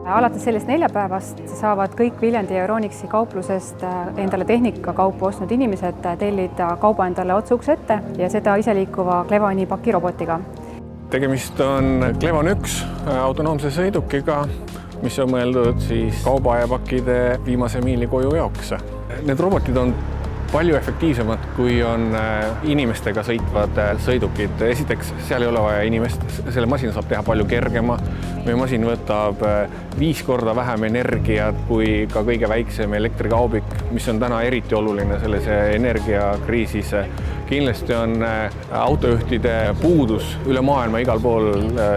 Alates sellest neljapäevast saavad kõik Viljandi Euronixi kauplusest endale tehnikakaupu ostnud inimesed tellida kauba endale otse ukse ette ja seda iseliikuva Clevani pakirobotiga. Tegemist on Clevan 1 autonoomse sõidukiga, mis on mõeldud siis kauba ja pakkide viimase miili koju jaoks. Need robotid on palju efektiivsemad, kui on inimestega sõitvad sõidukid. Esiteks, seal ei ole vaja inimest, selle masina saab teha palju kergema. Meie masin võtab 5 korda vähem energiat kui ka kõige väiksem elektrikaubik, mis on täna eriti oluline selles energiakriisis. Kindlasti on autojuhtide puudus üle maailma igal pool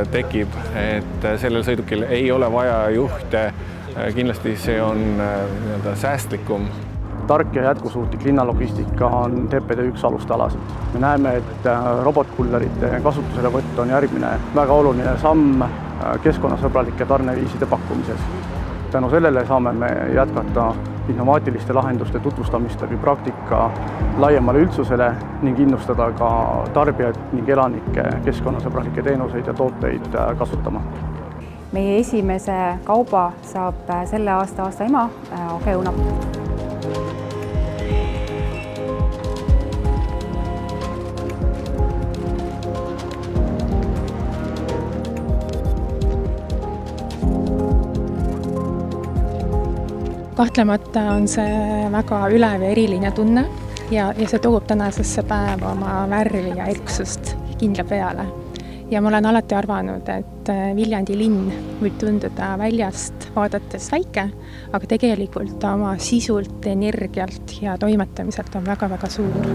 tekib, et sellel sõidukil ei ole vaja juhte. Kindlasti see on säästlikum. Tark ja jätkusuutlik linnalogistika on TPD üks alustalasid. Me näeme, et robotkullerite kasutuselevõtt on järgmine väga oluline samm keskkonnasõbralike tarneviiside pakkumises. Tänu sellele saame me jätkata innovaatiliste lahenduste tutvustamist läbi praktika laiemale üldsusele ning innustada ka tarbijad ning elanikke keskkonnasõbralikke teenuseid ja tooteid kasutama. Meie esimese kauba saab selle aasta ema Ogeunap. Kahtlemata on see väga ülev ja eriline tunne ja see toob tänasesse päeva oma värvi ja eksust kindla peale. Ja ma olen alati arvanud, et Viljandi linn võib tunduda väljast vaadates väike, aga tegelikult oma sisult, energialt ja toimetamiselt on väga-väga suur.